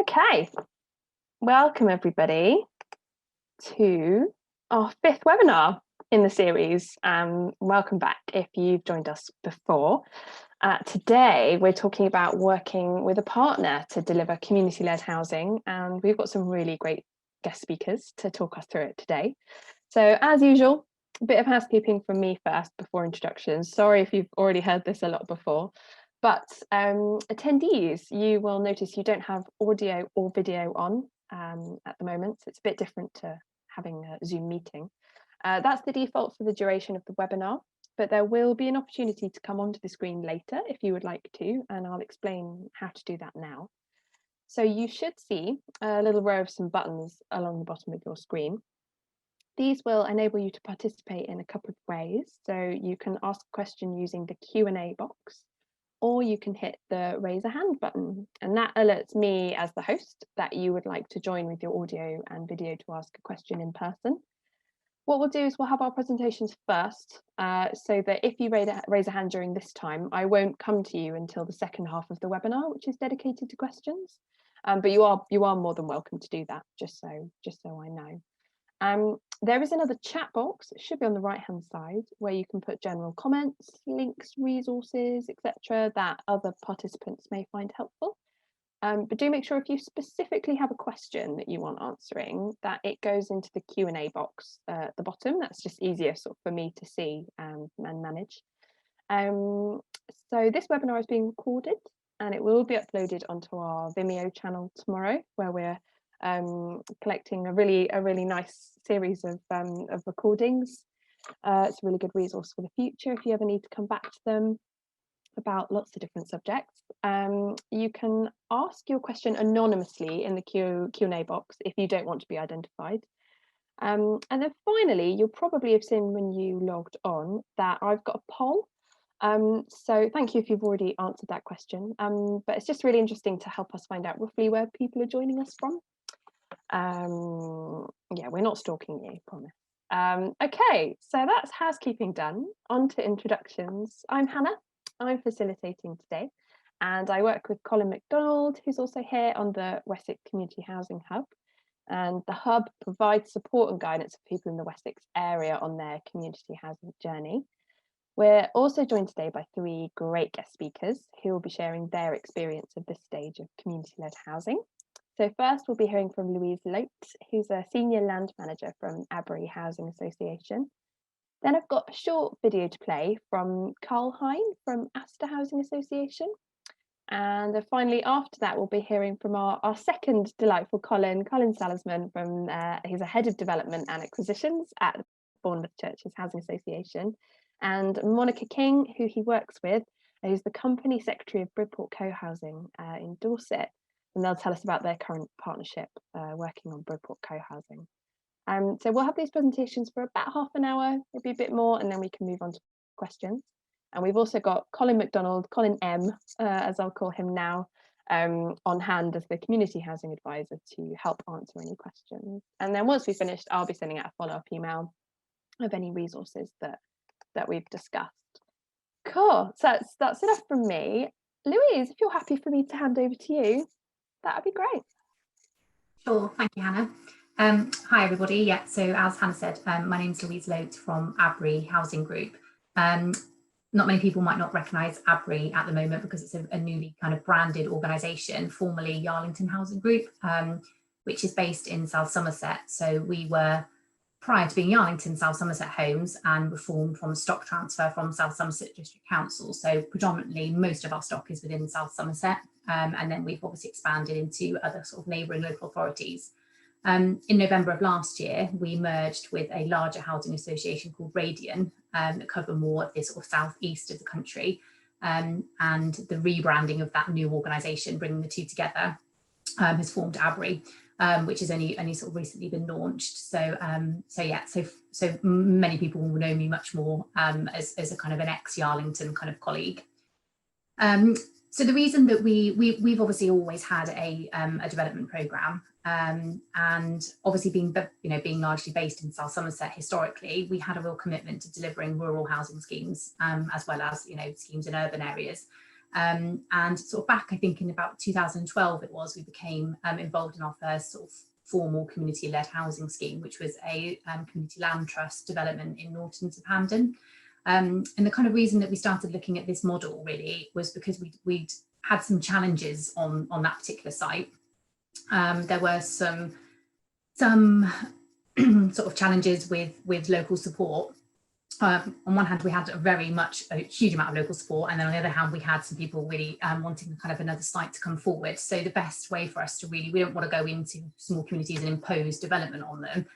Okay, welcome everybody to our fifth webinar in the series. Welcome back if you've joined us before. Today we're talking about working with a partner to deliver community-led housing, and we've got some really great guest speakers to talk us through it today. So as usual, a bit of housekeeping from me first before introductions. Sorry if you've already heard this a lot before. But attendees, you will notice you don't have audio or video on at the moment. So it's a bit different to having a Zoom meeting. That's the default for the duration of the webinar, but there will be an opportunity to come onto the screen later if you would like to, and I'll explain how to do that now. So you should see a little row of some buttons along the bottom of your screen. These will enable you to participate in a couple of ways. So you can ask a question using the Q&A box, or you can hit the raise a hand button, and that alerts me as the host that you would like to join with your audio and video to ask a question in person. What we'll do is we'll have our presentations first, so that if you raise a hand during this time, I won't come to you until the second half of the webinar, which is dedicated to questions. But you are more than welcome to do that, just so I know. There is another chat box, it should be on the right hand side, where you can put general comments, links, resources, etc. that other participants may find helpful. But do make sure if you specifically have a question that you want answering, that it goes into the Q&A box at the bottom. That's just easier sort of for me to see and manage. So this webinar is being recorded and it will be uploaded onto our Vimeo channel tomorrow, where we're collecting a really nice series of recordings. It's a really good resource for the future if you ever need to come back to them about lots of different subjects. You can ask your question anonymously in the Q&A box if you don't want to be identified. And then finally, you'll probably have seen when you logged on that I've got a poll. So thank you if you've already answered that question, but it's just really interesting to help us find out roughly where people are joining us from. Yeah, we're not stalking you, promise. Okay, so that's housekeeping done. On to introductions. I'm Hannah. I'm facilitating today, and I work with Colin McDonald, who's also here on the Wessex Community Housing Hub. And the hub provides support and guidance for people in the Wessex area on their community housing journey. We're also joined today by three great guest speakers who will be sharing their experience of this stage of community-led housing. So first we'll be hearing from Louise Lote, who's a senior land manager from Abbury Housing Association. Then I've got a short video to play from Carl Hine from Astor Housing Association. And then finally, after that, we'll be hearing from our second delightful Colin Salisman from, he's a head of development and acquisitions at Bournemouth Churches Housing Association. And Monica King, who he works with, who's the company secretary of Bridport Co-Housing in Dorset. And they'll tell us about their current partnership working on Bridport Co-Housing. So we'll have these presentations for about half an hour, maybe a bit more, and then we can move on to questions. And we've also got Colin McDonald, Colin M, as I'll call him now, on hand as the community housing advisor to help answer any questions. And then once we've finished, I'll be sending out a follow-up email of any resources that we've discussed. Cool, so that's enough from me. Louise, if you're happy for me to hand over to you, that would be great. Sure, thank you, Hannah. Hi everybody. Yeah, so as Hannah said, my name is Louise Lote from Abbury Housing Group. Not many people might not recognise Abbury at the moment because it's a newly kind of branded organisation, formerly Yarlington Housing Group, which is based in South Somerset. So we were, prior to being Yarlington, South Somerset Homes, and were formed from a stock transfer from South Somerset District Council. So predominantly most of our stock is within South Somerset, and then we've obviously expanded into other sort of neighbouring local authorities. In November of last year, we merged with a larger housing association called Radian that cover more of the sort of southeast of the country, and the rebranding of that new organisation, bringing the two together, has formed Abbury, which has only sort of recently been launched. So so many people will know me much more as a kind of an ex-Yarlington kind of colleague. So the reason that we've obviously always had a development programme, and obviously being largely based in South Somerset historically, we had a real commitment to delivering rural housing schemes, as well as schemes in urban areas. And sort of back, I think in about 2012 it was, we became involved in our first sort of formal community-led housing scheme, which was a community land trust development in Norton of Hamden. And the kind of reason that we started looking at this model really was because we'd had some challenges on that particular site. There were some sort of challenges with local support. On one hand, we had a huge amount of local support, and then on the other hand, we had some people really wanting kind of another site to come forward. So the best way for us to really, we don't want to go into small communities and impose development on them.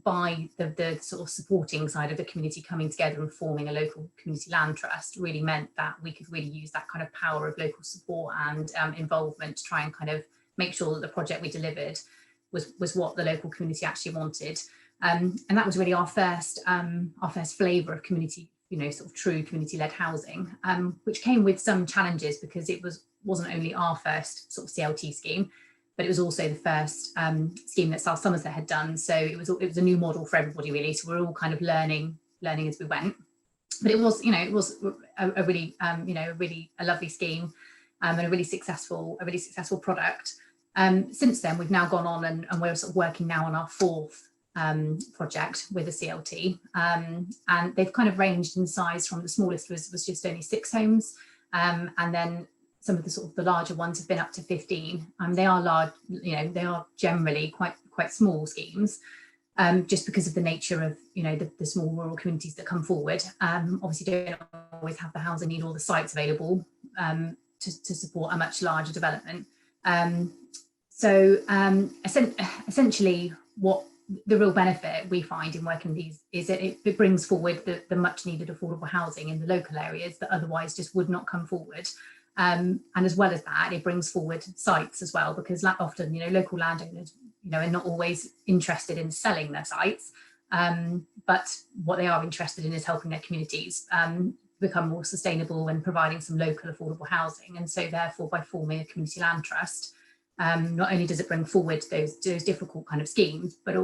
By the sort of supporting side of the community coming together and forming a local community land trust really meant that we could really use that kind of power of local support and involvement to try and kind of make sure that the project we delivered was what the local community actually wanted. And that was really our first flavour of community, sort of true community-led housing, which came with some challenges because it wasn't only our first sort of CLT scheme, but it was also the first scheme that South Somerset had done. So it was a new model for everybody really. So we're all kind of learning as we went. But it was a really a lovely scheme and a really successful product. Since then, we've now gone on and we're sort of working now on our fourth project with a CLT, and they've kind of ranged in size from the smallest was just only 6 homes, and then some of the sort of the larger ones have been up to 15. They are large, they are generally quite small schemes, just because of the nature of the small rural communities that come forward. Obviously don't always have the housing need or the sites available to support a much larger development. Essentially what the real benefit we find in working these is that it brings forward the much needed affordable housing in the local areas that otherwise just would not come forward. And as well as that, it brings forward sites as well, because often, local landowners, are not always interested in selling their sites, but what they are interested in is helping their communities become more sustainable and providing some local affordable housing. And so therefore, by forming a community land trust, not only does it bring forward those difficult kind of schemes, but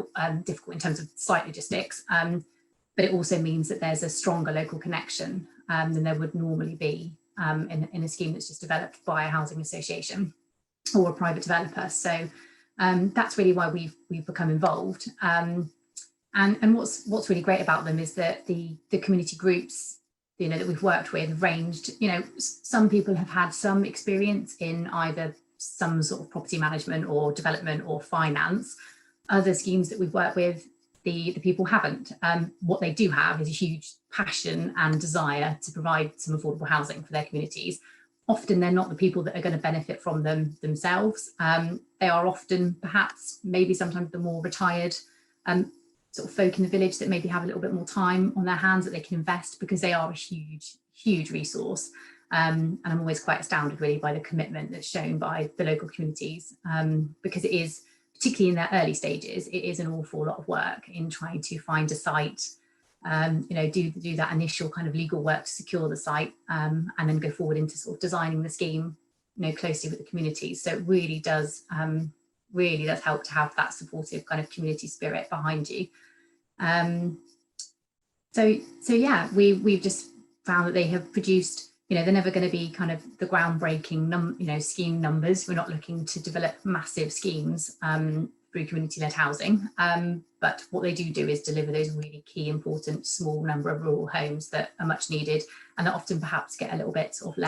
difficult in terms of site logistics, but it also means that there's a stronger local connection than there would normally be in a scheme that's just developed by a housing association or a private developer. So that's really why we've become involved. And what's really great about them is that the community groups that we've worked with ranged. Some people have had some experience in either some sort of property management or development or finance. Other schemes that we've worked with, the people haven't. What they do have is a huge passion and desire to provide some affordable housing for their communities. Often they're not the people that are going to benefit from them themselves. They are often maybe sometimes the more retired sort of folk in the village that maybe have a little bit more time on their hands that they can invest, because they are a huge resource. And I'm always quite astounded really by the commitment that's shown by the local communities, because it is, particularly in their early stages, it is an awful lot of work in trying to find a site, do that initial kind of legal work to secure the site, and then go forward into sort of designing the scheme, closely with the communities. So it really does help to have that supportive kind of community spirit behind you. So yeah, we've just found that they have produced, they're never going to be kind of the groundbreaking scheme numbers. We're not looking to develop massive schemes through community-led housing, but what they do is deliver those really key, important, small number of rural homes that are much needed and that often perhaps get a little bit sort of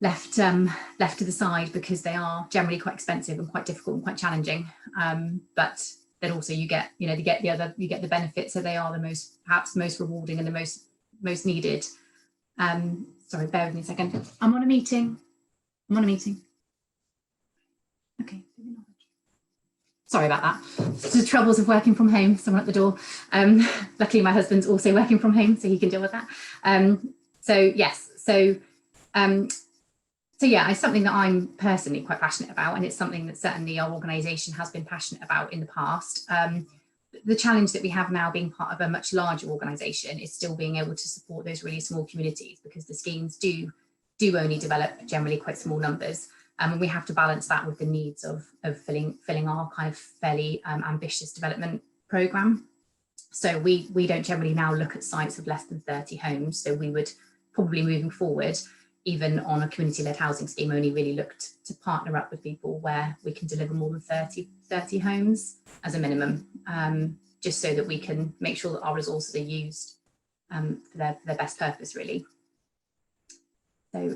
left to the side because they are generally quite expensive and quite difficult and quite challenging. But then also you get the benefits, so they are perhaps most rewarding and the most needed. Sorry, bear with me a second. I'm on a meeting. Okay. Sorry about that. It's the troubles of working from home. Someone at the door. Luckily, my husband's also working from home, so he can deal with that. So yeah, it's something that I'm personally quite passionate about, and it's something that certainly our organisation has been passionate about in the past. The challenge that we have now, being part of a much larger organisation, is still being able to support those really small communities, because the schemes do only develop generally quite small numbers, and we have to balance that with the needs of filling our kind of fairly ambitious development programme. So we don't generally now look at sites of less than 30 homes. So we would probably, moving forward, even on a community-led housing scheme, only really looked to partner up with people where we can deliver more than 30 homes as a minimum, just so that we can make sure that our resources are used for their best purpose, really. So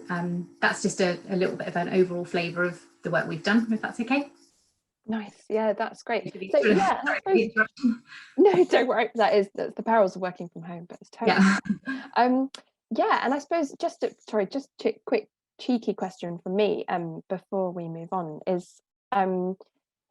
that's just a little bit of an overall flavour of the work we've done, if that's okay. Nice, yeah, that's great. So yeah, I suppose, no, don't worry. That's the perils of working from home, but it's totally fine. Yeah, and I suppose just a quick cheeky question from me before we move on is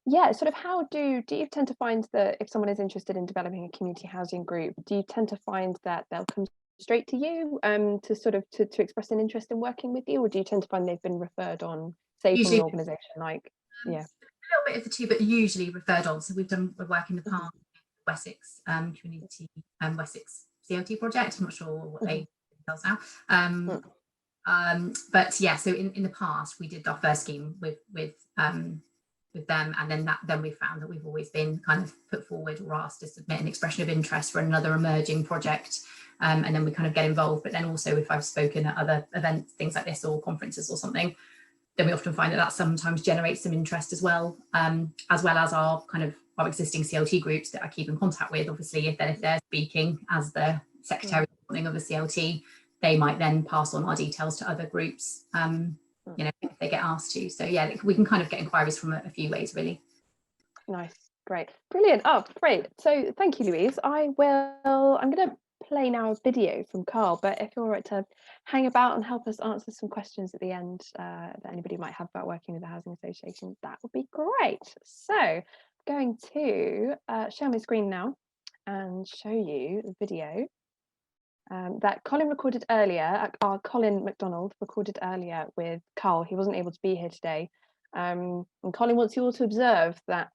yeah, sort of how do you tend to find that if someone is interested in developing a community housing group, do you tend to find that they'll come straight to you to sort of to express an interest in working with you, or do you tend to find they've been referred on, say, from an organisation like, yeah? A little bit of the two, but usually referred on. So we've done work in the past, Wessex community Wessex CLT project. I'm not sure what they does now. But yeah, so in the past we did our first scheme with them, and then we found that we've always been kind of put forward or asked to submit an expression of interest for another emerging project, and then we kind of get involved. But then also, if I've spoken at other events, things like this, or conferences or something, then we often find that sometimes generates some interest as well as our kind of our existing CLT groups that I keep in contact with. Obviously, if they're speaking as the secretary of the CLT, they might then pass on our details to other groups, you know, if they get asked to. So yeah, we can kind of get inquiries from a few ways, really. Nice, great, brilliant. Oh, great. So thank you, Louise. I'm going to play now a video from Carl, but if you're all right to hang about and help us answer some questions at the end that anybody might have about working with the housing association, that would be great. So I'm going to share my screen now and show you the video that Colin recorded earlier. Colin McDonald recorded earlier with Carl. He wasn't able to be here today, and Colin wants you all to observe that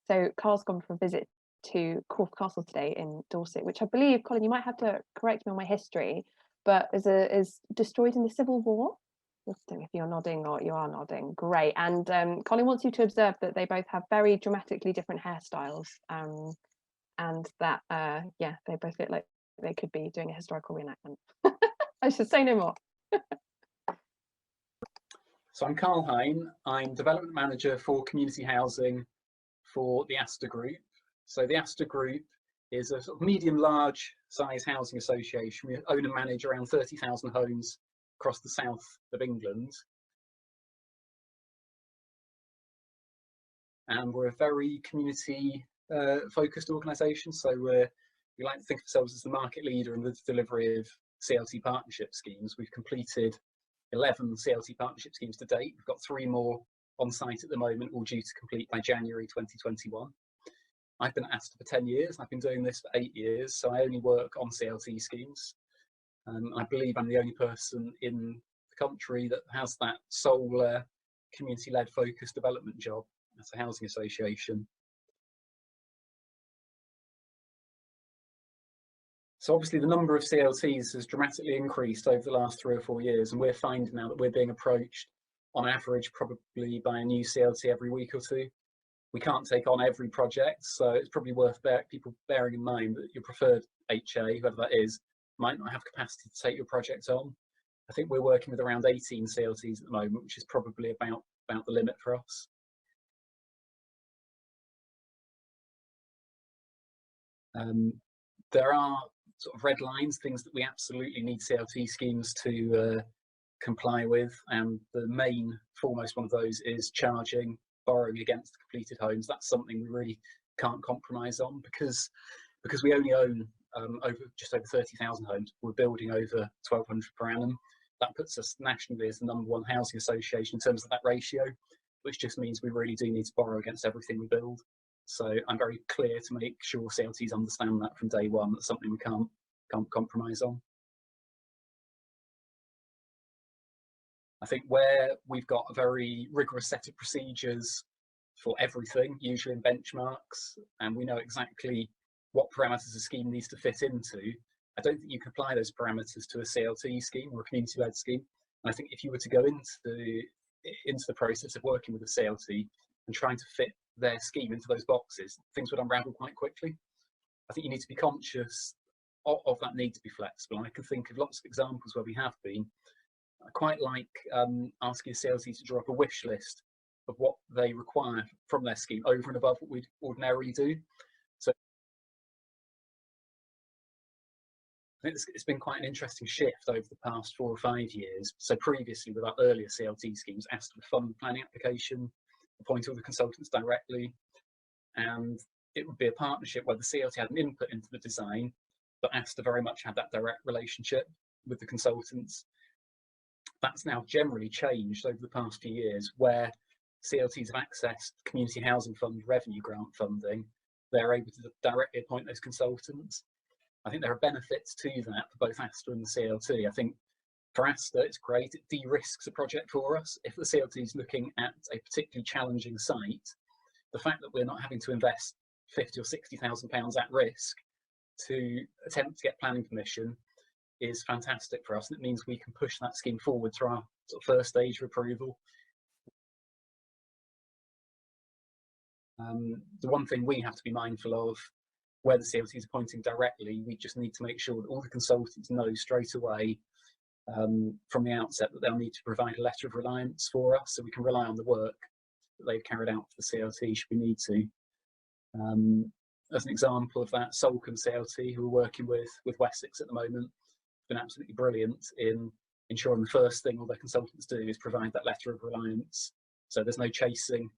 so Carl's gone for a visit to Corfe Castle today in Dorset, which I believe, Colin, you might have to correct me on my history, but is destroyed in the Civil War. I don't know if you're nodding or you are nodding. Great. And Colin wants you to observe that they both have very dramatically different hairstyles, and that yeah, they both look like they could be doing a historical reenactment. I should say no more. So I'm Carl Hine. I'm Development Manager for Community Housing for the Astor Group. So the Astor Group is a sort of medium-large size housing association. We own and manage around 30,000 homes across the south of England. And we're a very community focused organisation. So we like to think of ourselves as the market leader in the delivery of CLT partnership schemes. We've completed 11 CLT partnership schemes to date. We've got 3 more on site at the moment, all due to complete by January 2021. I've been at Astor for 10 years. I've been doing this for 8 years, so I only work on CLT schemes. I believe I'm the only person in the country that has that sole community-led focused development job as a housing association. So obviously the number of CLTs has dramatically increased over the last 3 or 4 years, and we're finding now that we're being approached on average probably by a new CLT every week or 2. We can't take on every project, so it's probably worth people bearing in mind that your preferred HA, whoever that is, might not have capacity to take your project on. I think we're working with around 18 CLTs at the moment, which is probably about the limit for us. There are sort of red lines, things that we absolutely need CLT schemes to comply with, and the main foremost one of those is borrowing against completed homes. That's something we really can't compromise on because we only own just over 30,000 homes. We're building over 1,200 per annum. That puts us nationally as the #1 housing association in terms of that ratio, which just means we really do need to borrow against everything we build. So I'm very clear to make sure CLTs understand that from day one. That's something we can't compromise on. I think where we've got a very rigorous set of procedures for everything, usually in benchmarks, and we know exactly what parameters a scheme needs to fit into, I don't think you can apply those parameters to a CLT scheme or a community-led scheme. And I think if you were to go into the process of working with a CLT and trying to fit their scheme into those boxes, things would unravel quite quickly. I think you need to be conscious of that need to be flexible. And I can think of lots of examples where we have been. I quite like asking a CLT to draw up a wish list of what they require from their scheme over and above what we'd ordinarily do. So I think it's been quite an interesting shift over the past 4 or 5 years. So previously, with our earlier CLT schemes, ASTA would fund the planning application, appoint all the consultants directly, and it would be a partnership where the CLT had an input into the design, but ASTA very much had that direct relationship with the consultants. That's now generally changed over the past few years, where CLTs have accessed Community Housing Fund revenue grant funding. They're able to directly appoint those consultants. I think there are benefits to that for both ASTA and the CLT. I think for ASTA, it's great. It de-risks a project for us. If the CLT is looking at a particularly challenging site, the fact that we're not having to invest £50,000 or £60,000 at risk to attempt to get planning permission is fantastic for us. And it means we can push that scheme forward to our sort of first stage of approval. The one thing we have to be mindful of, where the CLT is appointing directly, we just need to make sure that all the consultants know straight away from the outset that they'll need to provide a letter of reliance for us, so we can rely on the work that they've carried out for the CLT should we need to. As an example of that, Solcombe CLT, who we're working with Wessex at the moment, have been absolutely brilliant in ensuring the first thing all their consultants do is provide that letter of reliance. So there's no chasing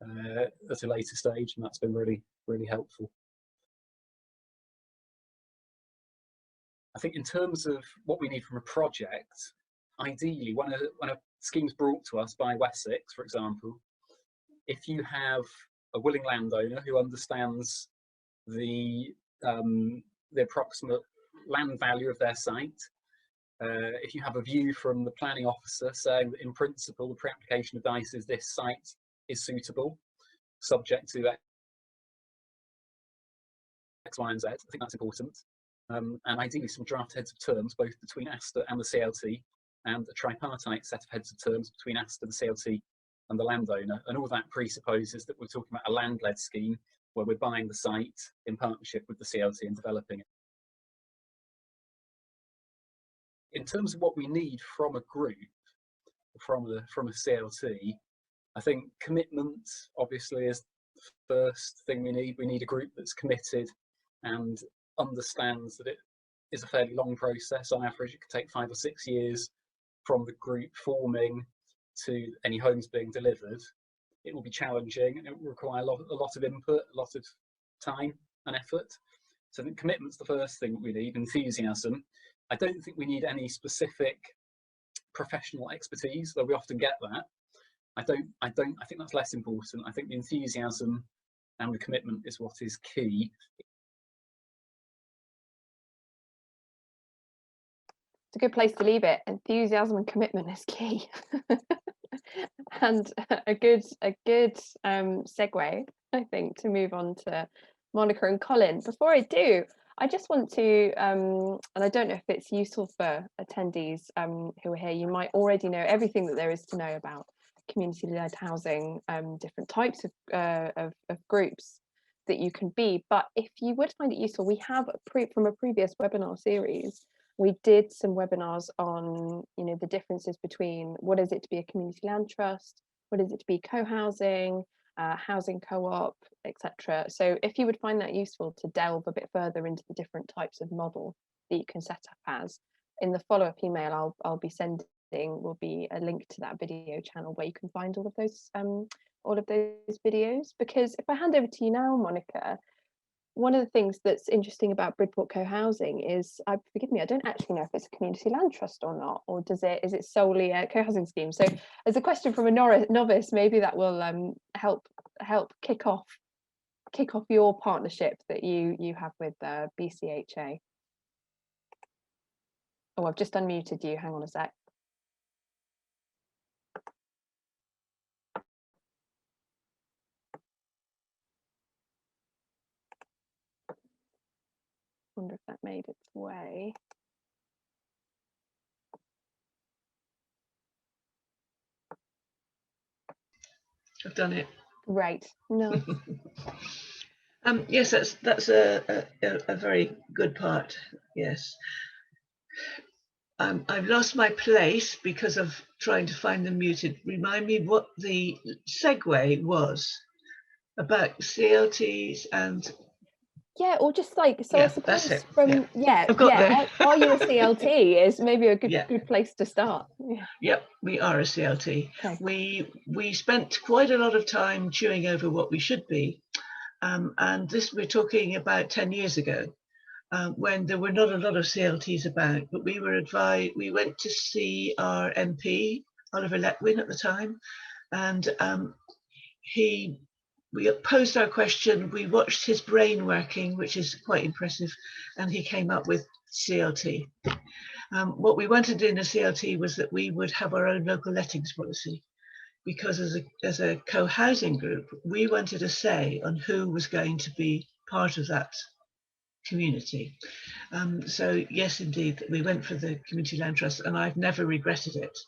at a later stage, and that's been really, really helpful. I think in terms of what we need from a project, ideally when a scheme's brought to us by Wessex, for example, if you have a willing landowner who understands the approximate land value of their site, if you have a view from the planning officer saying that in principle the pre-application advice is this site is suitable, subject to X, Y and Z, I think that's important. And ideally some draft heads of terms both between ASTA and the CLT, and a tripartite set of heads of terms between ASTA, the CLT and the landowner. And all that presupposes that we're talking about a land-led scheme where we're buying the site in partnership with the CLT and developing it. In terms of what we need from a group, from a CLT, I think commitment obviously is the first thing we need. We need a group that's committed and understands that it is a fairly long process. On average, it could take 5 or 6 years from the group forming to any homes being delivered. It will be challenging and it will require a lot of input, a lot of time and effort. So I think commitment's the first thing we need, enthusiasm. I don't think we need any specific professional expertise, though we often get that. I think that's less important. I think the enthusiasm and the commitment is what is key. It's a good place to leave it. Enthusiasm and commitment is key. And a good segue, I think, to move on to Monica and Colin. Before I do, I just want to, and I don't know if it's useful for attendees who are here, you might already know everything that there is to know about community-led housing, different types of groups that you can be. But if you would find it useful, we have from a previous webinar series, we did some webinars on, you know, the differences between what is it to be a community land trust, what is it to be co-housing, housing co-op, etc. So if you would find that useful to delve a bit further into the different types of model that you can set up as, in the follow-up email I'll be sending will be a link to that video channel where you can find all of those videos. Because if I hand over to you now, Monica, one of the things that's interesting about Bridport co-housing is, forgive me, I don't actually know if it's a community land trust or not, or is it solely a co-housing scheme? So as a question from a novice, maybe that will help kick off your partnership that you have with BCHA. Oh, I've just unmuted you, hang on a sec. Wonder if that made its way. I've done it. Right. No. Yes, that's a very good part. Yes. I've lost my place because of trying to find them muted. Remind me what the segue was about CLTs and Yeah, or just like, so I yeah, that's suppose it. from, I've got there. are you a CLT is maybe a Yeah. good place to start. Yeah. Yep, we are a CLT. Okay. We spent quite a lot of time chewing over what we should be. And this, we're talking about 10 years ago, when there were not a lot of CLTs about, but we were advised, we went to see our MP, Oliver Letwin at the time, and we posed our question, we watched his brain working, which is quite impressive, and he came up with CLT. What we wanted in a CLT was that we would have our own local lettings policy, because as a co-housing group, we wanted a say on who was going to be part of that community. So yes, indeed, we went for the Community Land Trust, and I've never regretted it,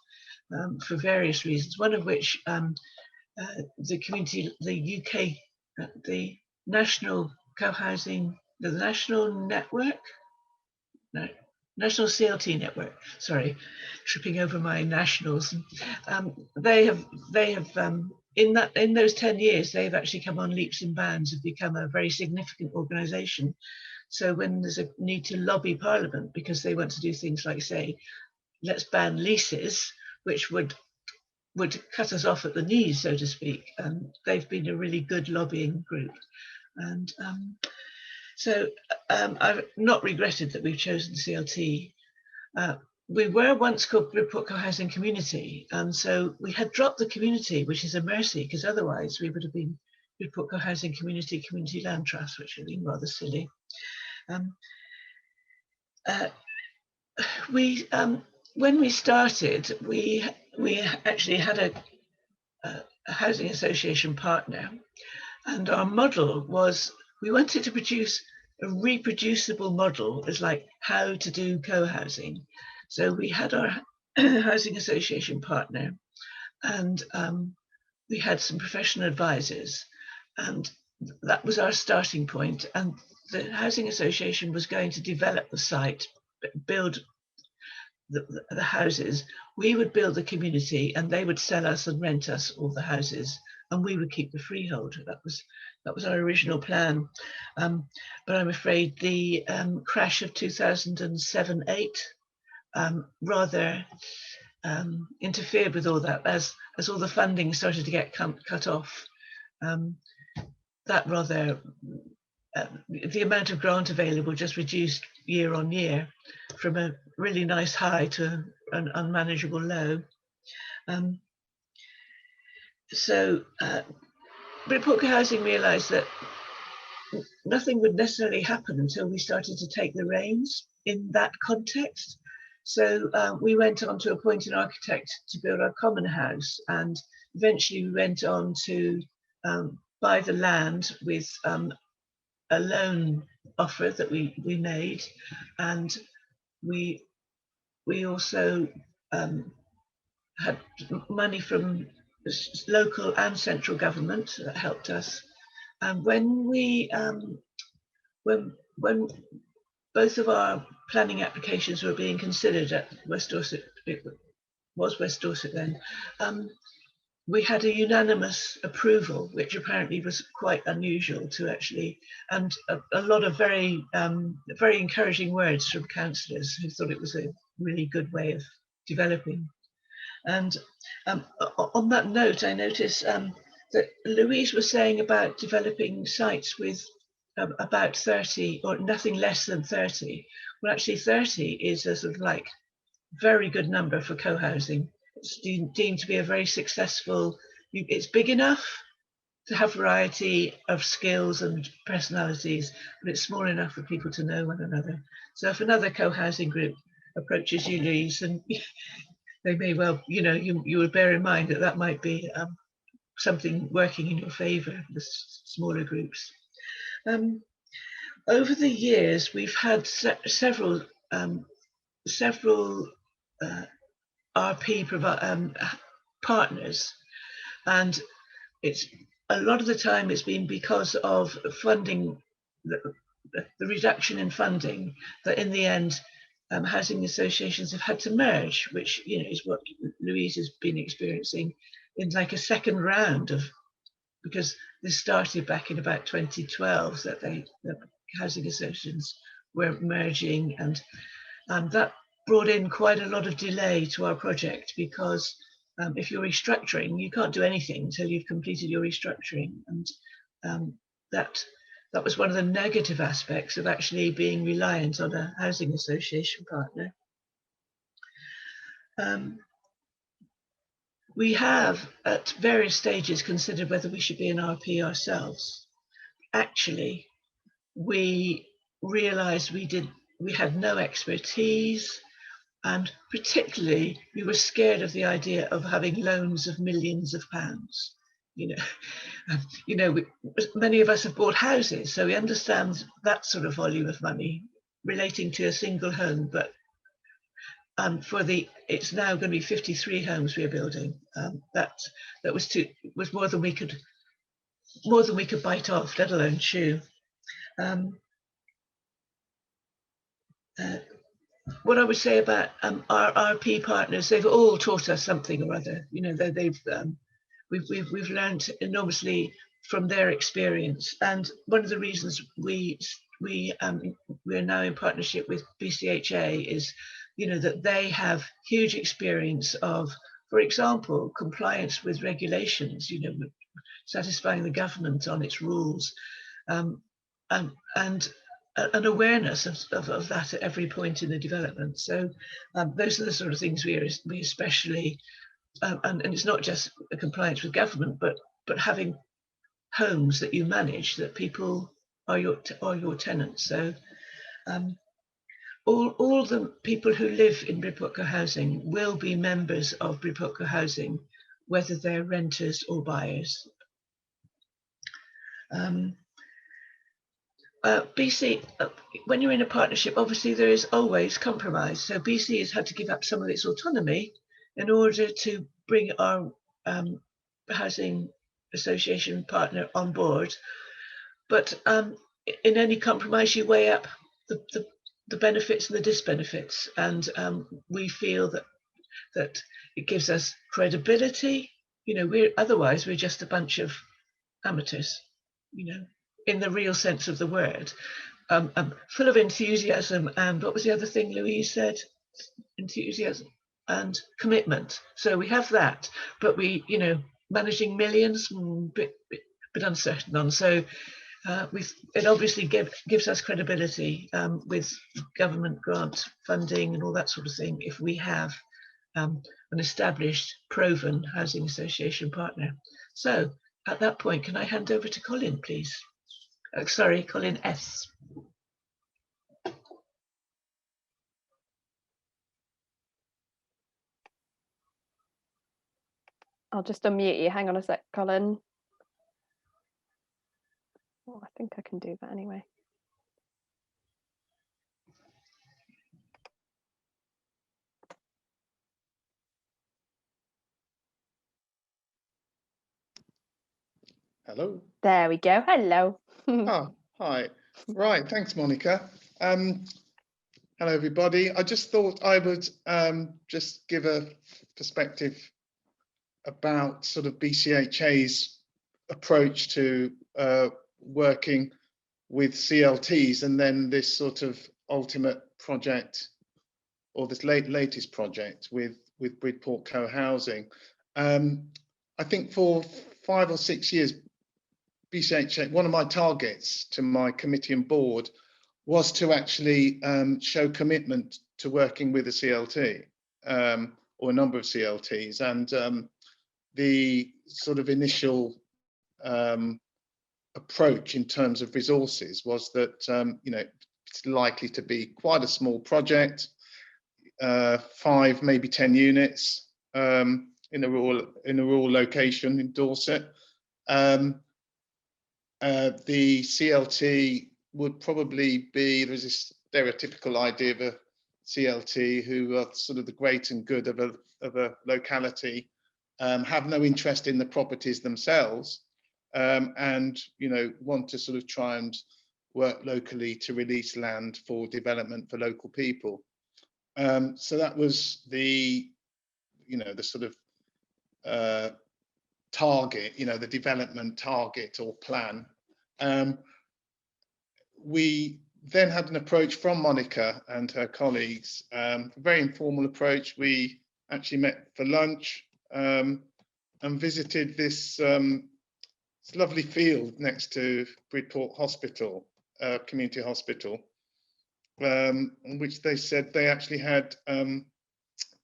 for various reasons, one of which the community, the UK, the National Co-housing, the National Network, no, National CLT Network, sorry, tripping over my nationals. They have in those 10 years, they've actually come on leaps and bounds and become a very significant organisation. So when there's a need to lobby Parliament because they want to do things like, say, let's ban leases, which would cut us off at the knees, so to speak, they've been a really good lobbying group. And so I've not regretted that we've chosen CLT. We were once called Bridport Co-housing Community, and so we had dropped the community, which is a mercy, because otherwise we would have been Bridport Co-housing Community Land Trust, which would have been rather silly. When we started, we actually had a housing association partner, and our model was, we wanted to produce a reproducible model as like how to do co-housing. So we had our housing association partner, and we had some professional advisors, and that was our starting point. And the housing association was going to develop the site, build the houses. We would build the community, and they would sell us and rent us all the houses, and we would keep the freehold. That was our original plan. But I'm afraid the crash of 2007-8 rather interfered with all that, as all the funding started to get cut off. That rather, the amount of grant available just reduced year on year, from a really nice high to an unmanageable low. So Bridport Co-housing realised that nothing would necessarily happen until we started to take the reins in that context. So we went on to appoint an architect to build our common house, and eventually we went on to buy the land with a loan offer that we made, and we also had money from local and central government that helped us. And when when both of our planning applications were being considered at West Dorset, it was West Dorset then, we had a unanimous approval, which apparently was quite unusual to actually, and a lot of very encouraging words from councillors who thought it was a really good way of developing. And on that note, I noticed that Louise was saying about developing sites with about 30 or nothing less than 30. Well, actually 30 is a sort of like very good number for co-housing. It's deemed to be a very successful, it's big enough to have variety of skills and personalities, but it's small enough for people to know one another. So if another co-housing group approaches you, Louise, and they may well, you would bear in mind that that might be something working in your favour, the smaller groups. Over the years, we've had several RP partners, and it's a lot of the time it's been because of funding, the reduction in funding, that in the end housing associations have had to merge, which is what Louise has been experiencing in like a second round of, because this started back in about 2012 that the housing associations were merging, and that brought in quite a lot of delay to our project, because if you're restructuring, you can't do anything until you've completed your restructuring, and that was one of the negative aspects of actually being reliant on a housing association partner. We have at various stages considered whether we should be an RP ourselves. Actually, we realized we had no expertise, and particularly we were scared of the idea of having loans of millions of pounds. Many of us have bought houses, so we understand that sort of volume of money relating to a single home. But it's now going to be 53 homes we're building. That was more than we could bite off, let alone chew. What I would say about our RP partners, they've all taught us something or other. We've learned enormously from their experience, and one of the reasons we're now in partnership with BCHA is, that they have huge experience of, for example, compliance with regulations, satisfying the government on its rules, and an awareness of that at every point in the development. So those are the sort of things we especially, and it's not just a compliance with government, but having homes that you manage, that people are your tenants. So all the people who live in Bripotco housing will be members of Bripotco housing, whether they're renters or buyers. BC, when you're in a partnership, obviously there is always compromise. So BC has had to give up some of its autonomy in order to bring our housing association partner on board. But in any compromise, you weigh up the benefits and the disbenefits, and we feel that it gives us credibility. Otherwise we're just a bunch of amateurs, in the real sense of the word, full of enthusiasm, and what was the other thing Louise said? Enthusiasm and commitment. So we have that, but we, managing millions, bit uncertain on. So it obviously gives us credibility with government grant funding and all that sort of thing if we have an established, proven housing association partner. So at that point, can I hand over to Colin, please? Sorry, Colin S. I'll just unmute you. Hang on a sec, Colin. Oh, I think I can do that anyway. Hello. There we go. Hello. Oh, hi. Right. Thanks, Monica. Hello, everybody. I just thought I would just give a perspective about sort of BCHA's approach to working with CLTs, and then this sort of ultimate project, or this latest project with Bridport Co-housing. I think for 5 or 6 years, BCHA, one of my targets to my committee and board was to actually show commitment to working with a CLT or a number of CLTs, and the sort of initial approach in terms of resources was that it's likely to be quite a small project, 5 maybe 10 units in a rural location in Dorset. The CLT would probably be, there's this stereotypical idea of a CLT who are sort of the great and good of a locality, have no interest in the properties themselves, and want to sort of try and work locally to release land for development for local people. So that was the, the sort of target, the development target or plan. We then had an approach from Monica and her colleagues, a very informal approach. We actually met for lunch and visited this lovely field next to Bridport Hospital, community hospital, in which they said they actually had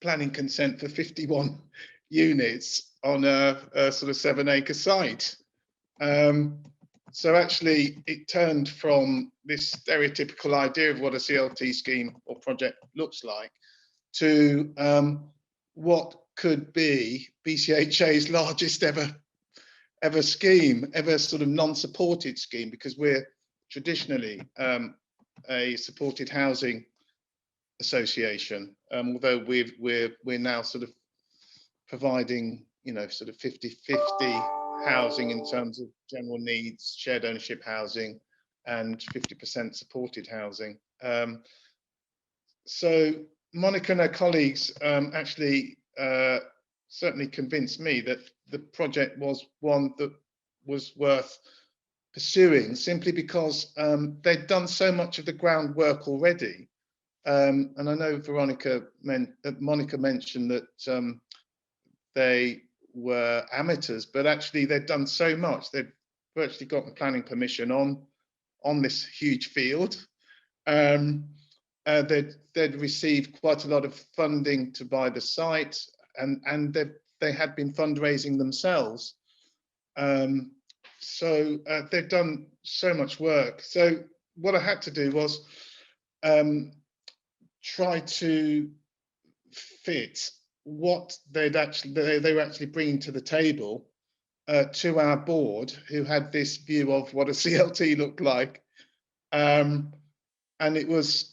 planning consent for 51 units on a sort of 7-acre site. So actually it turned from this stereotypical idea of what a CLT scheme or project looks like to what could be BCHA's largest ever scheme, ever sort of non-supported scheme, because we're traditionally a supported housing association, although we're now sort of providing, sort of 50-50 housing in terms of general needs, shared ownership housing, and 50% supported housing. So Monica and her colleagues actually certainly convinced me that the project was one that was worth pursuing, simply because they'd done so much of the groundwork already. And I know Monica mentioned that they were amateurs, but actually they'd done so much. They'd virtually gotten planning permission on this huge field. They'd received quite a lot of funding to buy the site, and they had been fundraising themselves. So they've done so much work. So what I had to do was try to fit what they were actually bringing to the table to our board, who had this view of what a CLT looked like. And it was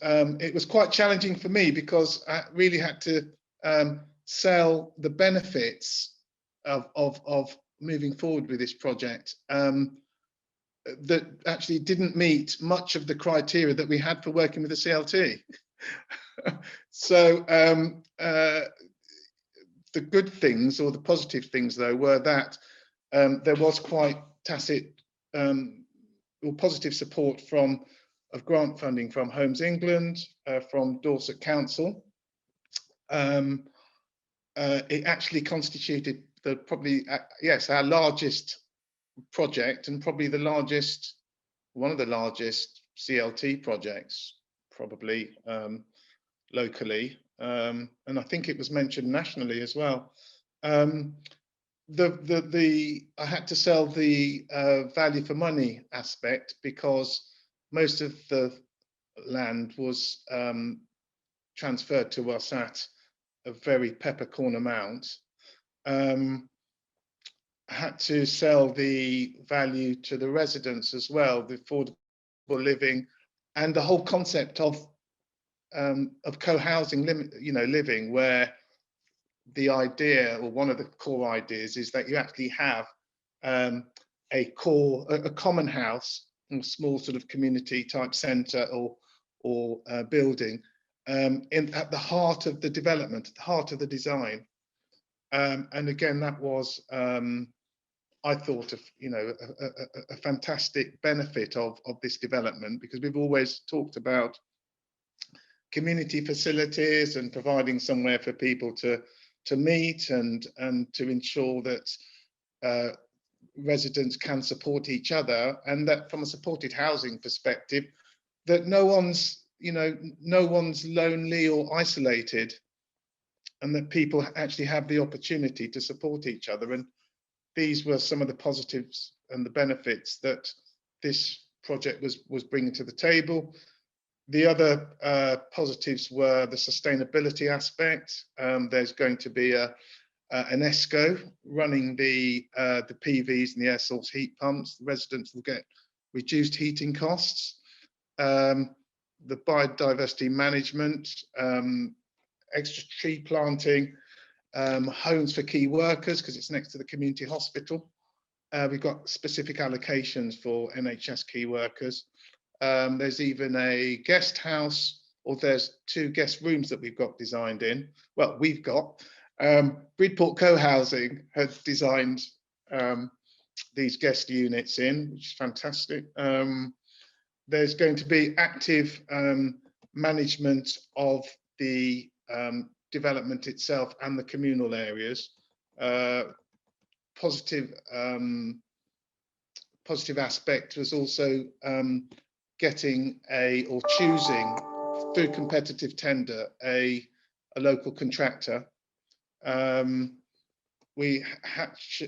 quite challenging for me, because I really had to sell the benefits of moving forward with this project that actually didn't meet much of the criteria that we had for working with the CLT. So the good things, or the positive things though, were that there was quite tacit or positive support of grant funding from Homes England, from Dorset Council. It actually constituted our largest project, and probably one of the largest CLT projects, probably locally, and I think it was mentioned nationally as well. I had to sell the value for money aspect, because most of the land was transferred to us at a very peppercorn amount. I had to sell the value to the residents as well, the affordable living, and the whole concept of co-housing, living, where the idea, or one of the core ideas, is that you actually have a common house, a small sort of community type centre or building at the heart of the development, at the heart of the design. And again, that was I thought of a fantastic benefit of this development, because we've always talked about community facilities and providing somewhere for people to meet and to ensure that residents can support each other, and that from a supported housing perspective, that no one's lonely or isolated, and that people actually have the opportunity to support each other. And these were some of the positives and the benefits that this project was bringing to the table. The other positives were the sustainability aspect. There's going to be an ESCO running the PVs and the air source heat pumps. The residents will get reduced heating costs. The biodiversity management, extra tree planting, homes for key workers, because it's next to the community hospital. We've got specific allocations for NHS key workers. There's even a guest house or there's 2 guest rooms that we've got designed in. Well, we've got Bridport Co-Housing has designed these guest units in, which is fantastic. There's going to be active management of the development itself and the communal areas. Positive aspect was also getting or choosing through competitive tender a local contractor. We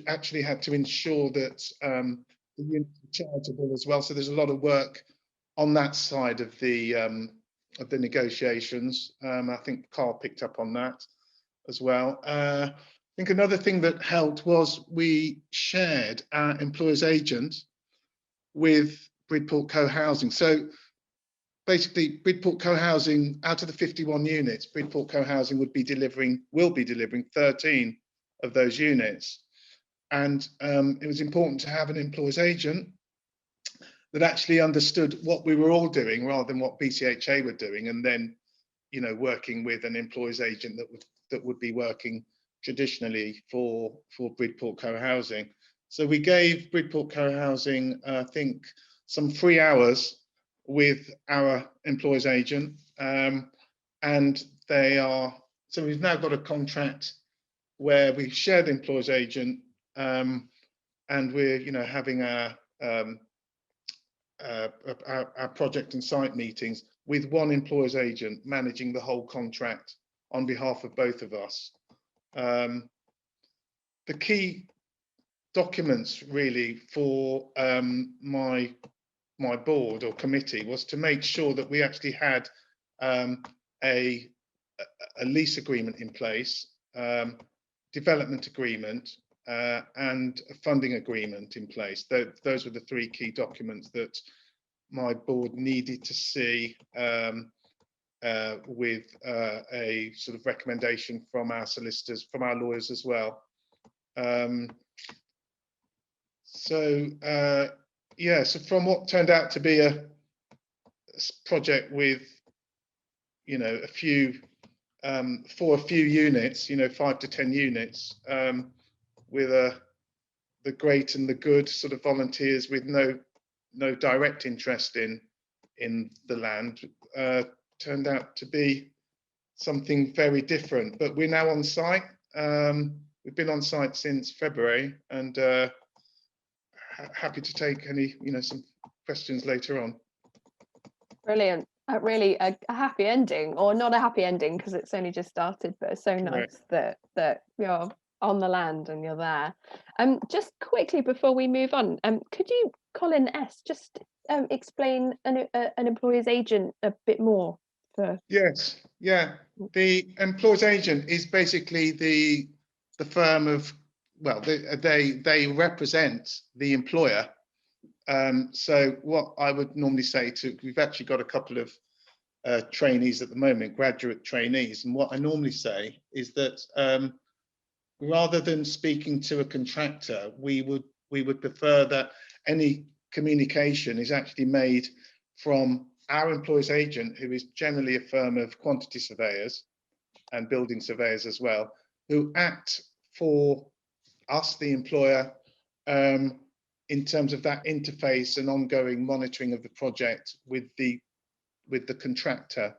actually had to ensure that the units were chargeable as well. So there's a lot of work on that side of the negotiations. I think Carl picked up on that as well. I think another thing that helped was we shared our employer's agent with Bridport Co-Housing. So basically, Bridport Co-Housing, out of the 51 units, Bridport Co-Housing will be delivering 13 of those units. And it was important to have an employer's agent that actually understood what we were all doing rather than what BCHA were doing, and then, you know, working with an employer's agent that would be working traditionally for Bridport Co-Housing. So we gave Bridport Co-Housing, I think, some free hours with our employer's agent, and so we've now got a contract where we share the employer's agent, and we're, you know, having our project and site meetings with one employer's agent managing the whole contract on behalf of both of us. The key documents really for my board or committee was to make sure that we actually had a lease agreement in place, development agreement, and a funding agreement in place. Those were the 3 key documents that my board needed to see, with a sort of recommendation from our solicitors, from our lawyers as well. Yeah, so from what turned out to be a project with, you know, for a few units, you know, 5 to 10 units, with the great and the good sort of volunteers with no direct interest in the land, turned out to be something very different. But we're now on site. We've been on site since February, and happy to take any, you know, some questions later on. Brilliant. Really a happy ending, or not a happy ending because it's only just started, but it's so nice that you're on the land and you're there. Just quickly before we move on, could you, Colin S, just explain an employer's agent a bit more? Yes, yeah. The employer's agent is basically the firm of, well, they represent the employer. So what I would normally say we've actually got a couple of trainees at the moment, graduate trainees, and what I normally say is that rather than speaking to a contractor, we would prefer that any communication is actually made from our employer's agent, who is generally a firm of quantity surveyors and building surveyors as well, who act for us, the employer, in terms of that interface and ongoing monitoring of the project with the contractor.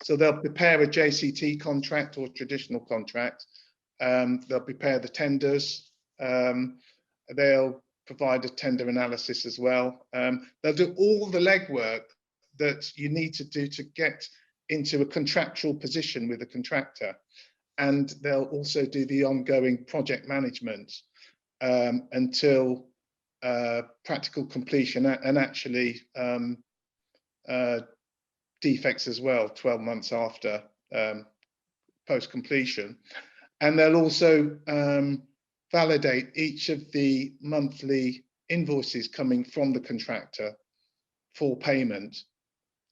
So they'll prepare a JCT contract or traditional contract. They'll prepare the tenders. They'll provide a tender analysis as well. They'll do all the legwork that you need to do to get into a contractual position with a contractor. And they'll also do the ongoing project management until practical completion, and actually defects as well, 12 months after post completion. And they'll also validate each of the monthly invoices coming from the contractor for payment.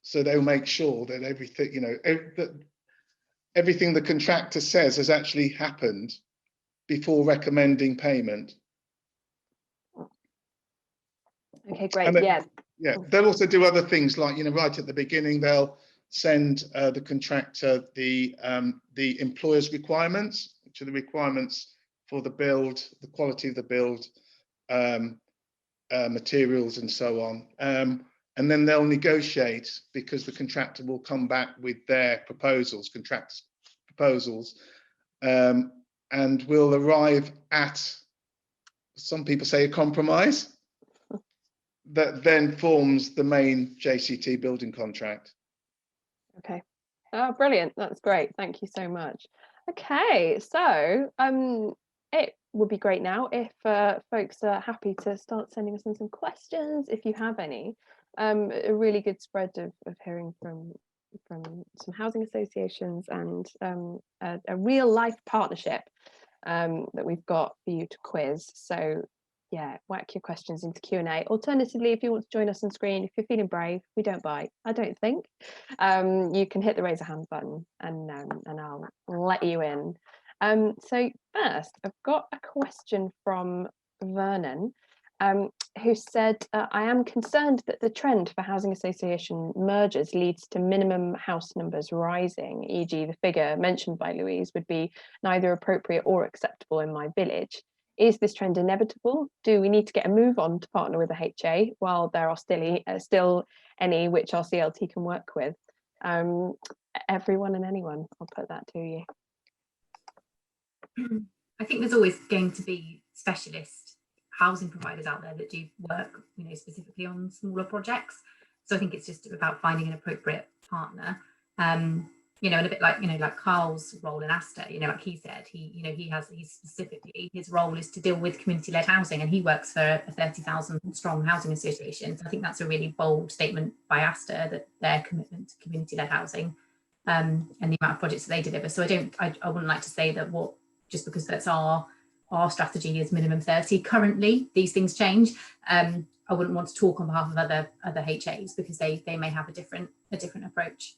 So they'll make sure that everything, you know, everything the contractor says has actually happened before recommending payment. Okay, great. Yeah. Yeah, they'll also do other things like, you know, right at the beginning, they'll send the contractor the employer's requirements, which are the requirements for the build, the quality of the build, materials and so on. And then they'll negotiate, because the contractor will come back with their proposals, contractors' proposals, and will arrive at, some people say, a compromise that then forms the main JCT building contract. Okay. Oh, brilliant. That's great. Thank you so much. Okay, so it would be great now if folks are happy to start sending us in some questions, if you have any. A really good spread of hearing from some housing associations, and a real life partnership that we've got for you to quiz. So yeah, whack your questions into Q&A. Alternatively, if you want to join us on screen, if you're feeling brave, we don't bite, I don't think, you can hit the raise a hand button, and I'll let you in. So first, I've got a question from Vernon, who said, I am concerned that the trend for housing association mergers leads to minimum house numbers rising, e.g. the figure mentioned by Louise would be neither appropriate or acceptable in my village. Is this trend inevitable? Do we need to get a move on to partner with a HA while there are still any which our CLT can work with? Everyone and anyone, I'll put that to you. I think there's always going to be specialist housing providers out there that do work, specifically on smaller projects. So I think it's just about finding an appropriate partner. And a bit like Carl's role in Astor, like he said, his role is to deal with community-led housing, and he works for a 30,000 strong housing association. So I think that's a really bold statement by Astor, that their commitment to community-led housing and the amount of projects that they deliver. So I wouldn't like to say that just because that's our strategy is minimum 30. Currently, these things change. I wouldn't want to talk on behalf of other HAs, because they may have a different approach.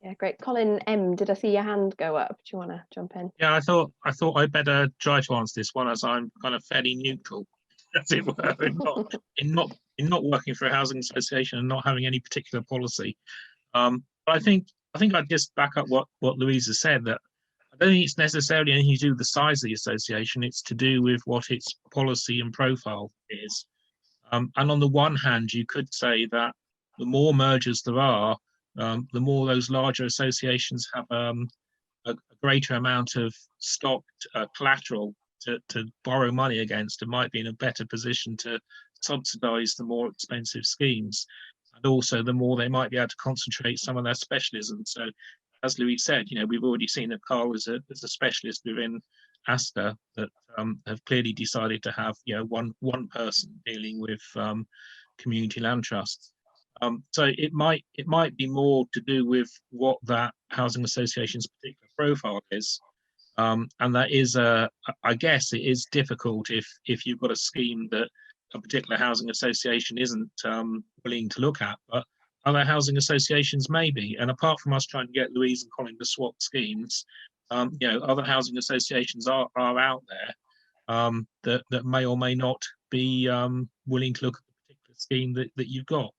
Yeah, great. Colin M, did I see your hand go up? Do you want to jump in? Yeah, I thought I'd better try to answer this one, as I'm kind of fairly neutral, as it were, in not working for a housing association and not having any particular policy. But I think I'd just back up what Louise has said, that I don't think it's necessarily anything to do with the size of the association. It's to do with what its policy and profile is. And on the one hand, you could say that the more mergers there are, the more those larger associations have a greater amount of stocked collateral to borrow money against, and might be in a better position to subsidise the more expensive schemes. And also, the more they might be able to concentrate some of their specialism. So, as Louise said, we've already seen that Carl is a specialist within Astor that have clearly decided to have one person dealing with community land trusts. So it might be more to do with what that housing association's particular profile is, and that is I guess it is difficult if you've got a scheme that a particular housing association isn't willing to look at, but other housing associations may be. And apart from us trying to get Louise and Colin to swap schemes, other housing associations are out there that may or may not be willing to look at the particular scheme that you've got.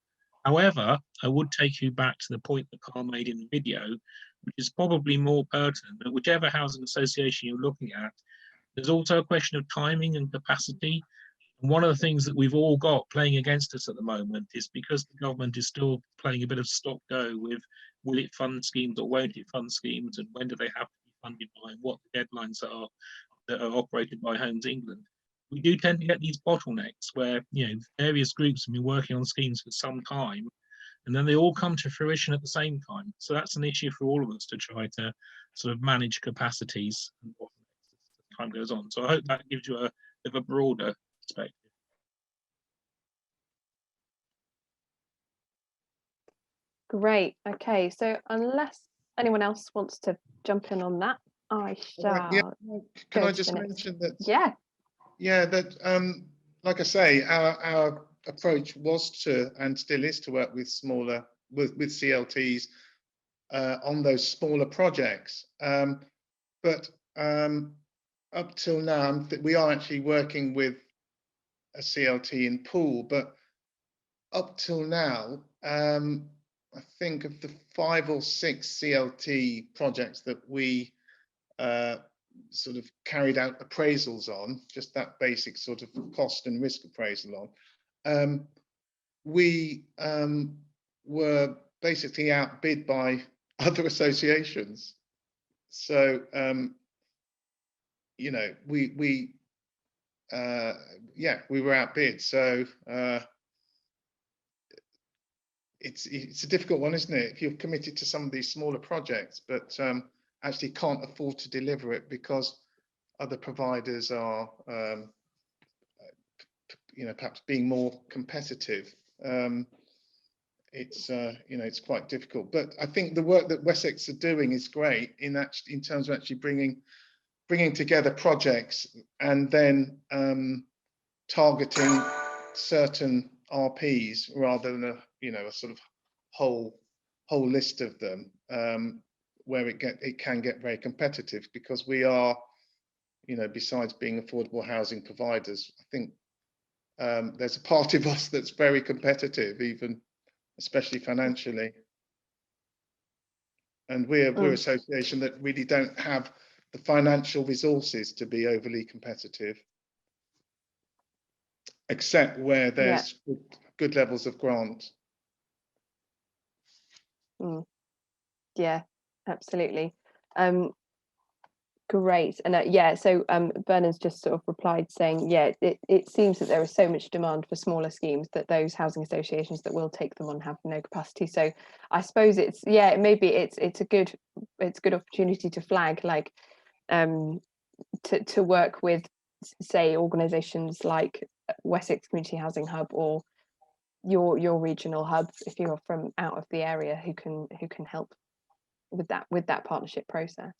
However, I would take you back to the point that Carl made in the video, which is probably more pertinent, that whichever housing association you're looking at, there's also a question of timing and capacity. And one of the things that we've all got playing against us at the moment is because the government is still playing a bit of stop go with will it fund schemes or won't it fund schemes, and when do they have to be funded by, and what the deadlines are that are operated by Homes England. We do tend to get these bottlenecks where various groups have been working on schemes for some time, and then they all come to fruition at the same time. So that's an issue for all of us to try to sort of manage capacities and bottlenecks as time goes on. So I hope that gives you a bit of a broader perspective. Great. Okay, so unless anyone else wants to jump in on that, I shall. Yeah. Can I just mention that? Yeah. Yeah, that like I say, our approach was to, and still is, to work with CLTs on those smaller projects. But up till now, we are actually working with a CLT in Poole, but up till now, I think of the 5 or 6 CLT projects that we sort of carried out appraisals on, just that basic sort of cost and risk appraisal on, we were basically outbid by other associations. So, you know, we were outbid. So it's a difficult one, isn't it? If you're committed to some of these smaller projects, but actually can't afford to deliver it because other providers are, you know, perhaps being more competitive. It's you know, it's quite difficult. But I think the work that Wessex are doing is great in terms of actually bringing together projects and then targeting certain RPs rather than a sort of whole list of them, where it can get very competitive, because we are, you know, besides being affordable housing providers, I think there's a part of us that's very competitive, even especially financially, and we're an association that really don't have the financial resources to be overly competitive, except where there's good levels of grant. Yeah, absolutely. Great. And so Bernard's just sort of replied saying, yeah, it seems that there is so much demand for smaller schemes that those housing associations that will take them on have no capacity. So I suppose it's a good opportunity to flag, like, to work with, say, organisations like Wessex Community Housing Hub or your regional hub, if you're from out of the area, who can help with that partnership process.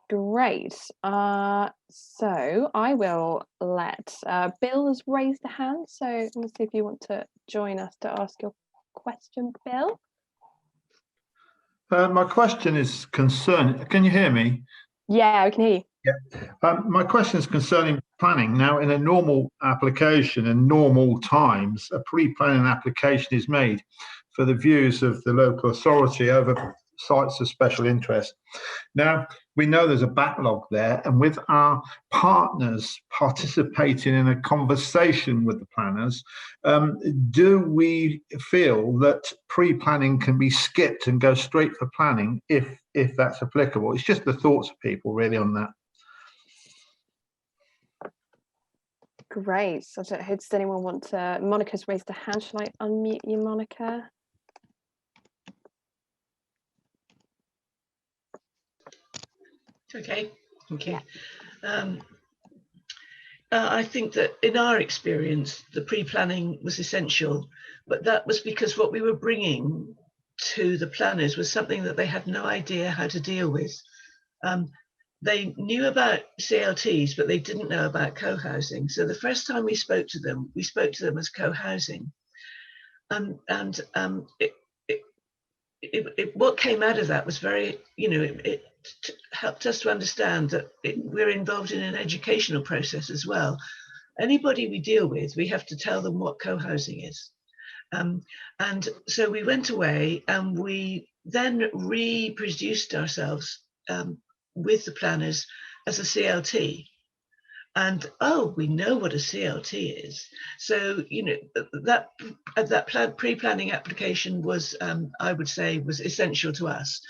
Great. So I will let Bill has raised a hand, so let's see if you want to join us to ask your question, Bill. My question is concerning, can you hear me? Yeah, I can hear you. Yeah. My question is concerning planning. Now, in a normal application in normal times, a pre-planning application is made for the views of the local authority over sites of special interest. Now, we know there's a backlog there, and with our partners participating in a conversation with the planners, do we feel that pre-planning can be skipped and go straight for planning if that's applicable? It's just the thoughts of people really on that. Great. So does anyone want to? Monica's raised a hand. Shall I unmute you, Monica? Okay. I think that in our experience, the pre-planning was essential, but that was because what we were bringing to the planners was something that they had no idea how to deal with. They knew about CLTs, but they didn't know about co-housing. So the first time we spoke to them as co-housing. What came out of that was very, it helped us to understand that we're involved in an educational process as well. Anybody we deal with, we have to tell them what co-housing is. And so we went away and we then reproduced ourselves with the planners as a CLT. And we know what a CLT is. So that pre-planning application was, I would say, was essential to us.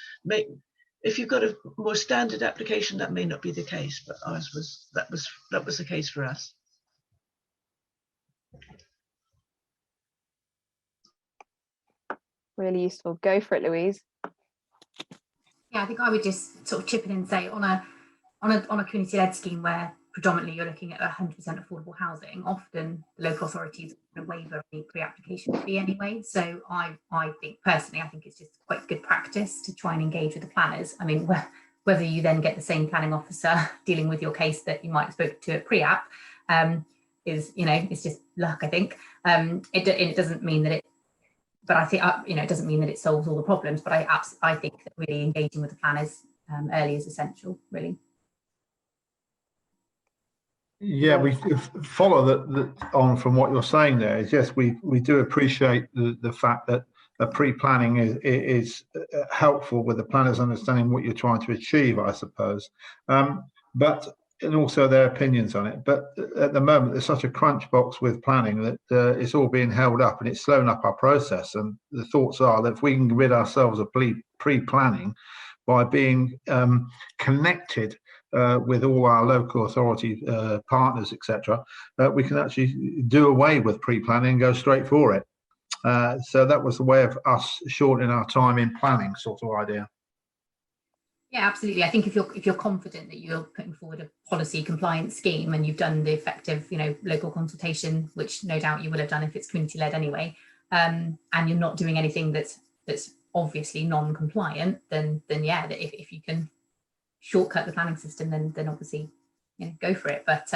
If you've got a more standard application, that may not be the case, but ours was that was the case for us. Really useful. Go for it, Louise. Yeah, I think I would just sort of chip in and say on a community-led scheme where predominantly you're looking at 100% affordable housing, often the local authorities are going to waiver any pre-application fee anyway. So I think personally, I think it's just quite good practice to try and engage with the planners. I mean, whether you then get the same planning officer dealing with your case that you might have spoken to at pre-app is, it's just luck, I think. It doesn't mean that but I think, it doesn't mean that it solves all the problems, but I think that really engaging with the planners early is essential, really. Yeah, we follow that on from what you're saying there. Is yes, we do appreciate the fact that pre-planning is helpful with the planners understanding what you're trying to achieve, I suppose. And also their opinions on it. But at the moment, there's such a crunch box with planning that it's all being held up, and it's slowing up our process. And the thoughts are that if we can rid ourselves of pre-planning by being connected with all our local authority partners, etc., we can actually do away with pre-planning and go straight for it. So that was the way of us shortening our time in planning, sort of idea. Yeah, absolutely. I think if you're confident that you're putting forward a policy compliance scheme and you've done the effective, local consultation, which no doubt you will have done if it's community led anyway, and you're not doing anything that's obviously non-compliant, then yeah, if you can shortcut the planning system, then obviously go for it. But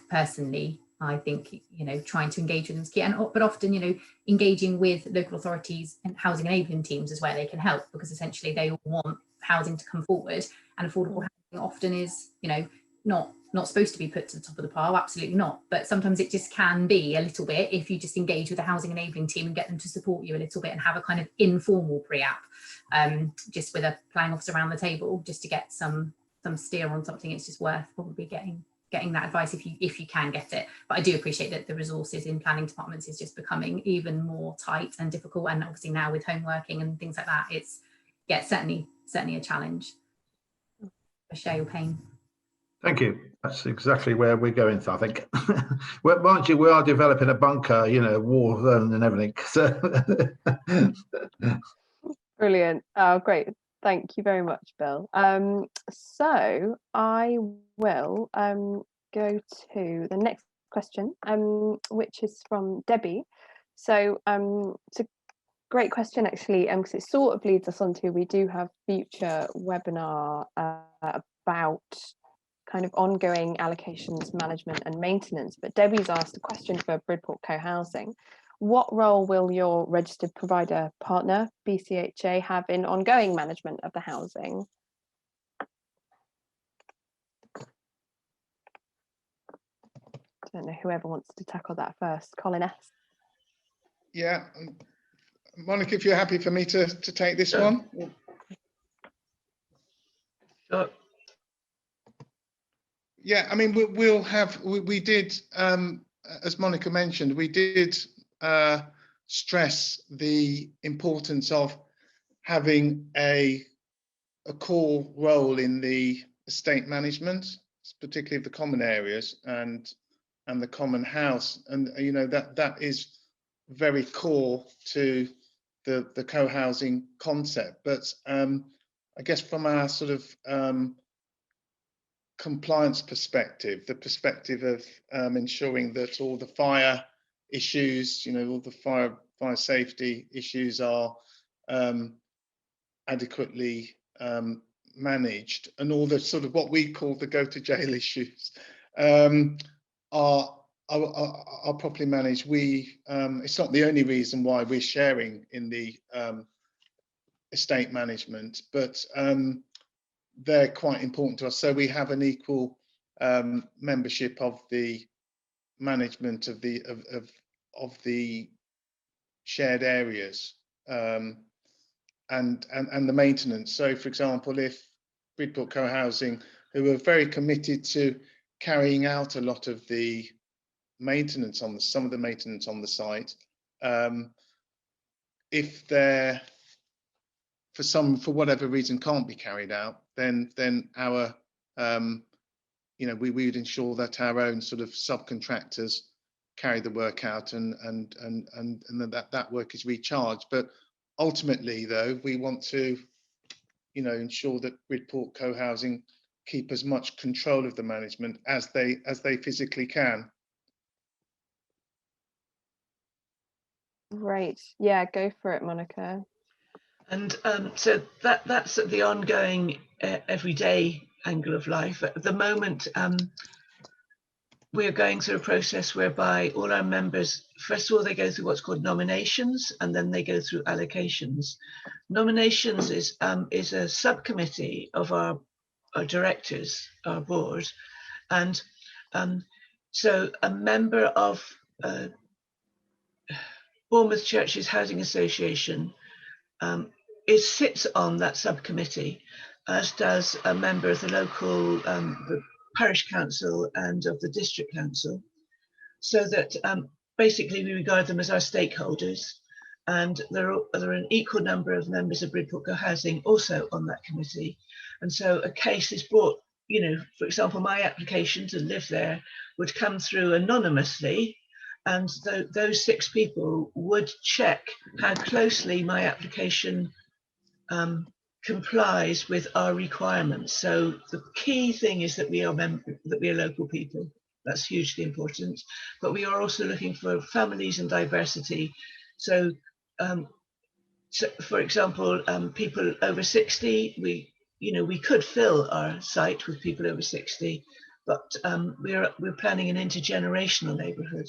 personally, I think trying to engage with them is key, but often engaging with local authorities and housing enabling teams is where they can help, because essentially they all want housing to come forward, and affordable housing often is not supposed to be put to the top of the pile, absolutely not, but sometimes it just can be a little bit if you just engage with a housing enabling team and get them to support you a little bit and have a kind of informal pre-app, just with a planning officer around the table, just to get some steer on something. It's just worth probably getting that advice if you can get it. But I do appreciate that the resources in planning departments is just becoming even more tight and difficult, and obviously now with home working and things like that, it's certainly a challenge. I share your pain. Thank you. That's exactly where we're going, I think. Well, mind you, we are developing a bunker, war zone and everything. So Brilliant. Oh, great. Thank you very much, Bill. So I will go to the next question, which is from Debbie. So it's a great question, actually, because it sort of leads us on to, we do have future webinar about kind of ongoing allocations, management and maintenance. But Debbie's asked a question for Bridport Co-Housing. What role will your registered provider partner, WCA, have in ongoing management of the housing? I don't know, whoever wants to tackle that first. Colin S. Yeah, Monica, if you're happy for me to take this one. Sure. Yeah, I mean, we did, as Monica mentioned, we did stress the importance of having a core role in the estate management, particularly of the common areas and the common house, and that is very core to the co-housing concept. But I guess from our sort of compliance perspective, the perspective of ensuring that all the fire issues, all the fire safety issues are adequately managed, and all the sort of what we call the go to jail issues are properly managed. It's not the only reason why we're sharing in the estate management, but they're quite important to us. So we have an equal membership of the management of the shared areas and the maintenance. So, for example, if Bridport Co-Housing, who are very committed to carrying out a lot of the maintenance on some of the maintenance on the site, if they're for whatever reason can't be carried out, then our we would ensure that our own sort of subcontractors carry the work out and that work is recharged. But ultimately, though, we want to ensure that Bridport Co-Housing keep as much control of the management as they physically can. Great. Yeah, go for it, Monica. And so that's the ongoing everyday angle of life. At the moment, we're going through a process whereby all our members, first of all, they go through what's called nominations, and then they go through allocations. Nominations is a subcommittee of our directors, our board, and so a member of Bournemouth Churches Housing Association sits on that subcommittee, as does a member of the local the parish council and of the district council, so that basically we regard them as our stakeholders. And there are an equal number of members of Bridport Housing also on that committee. And so a case is brought, you know, for example, my application to live there would come through anonymously, and those 6 people would check how closely my application complies with our requirements. So the key thing is that we are local people. That's hugely important. But we are also looking for families and diversity. So, so for example, people over 60, we could fill our site with people over 60, but we're planning an intergenerational neighbourhood.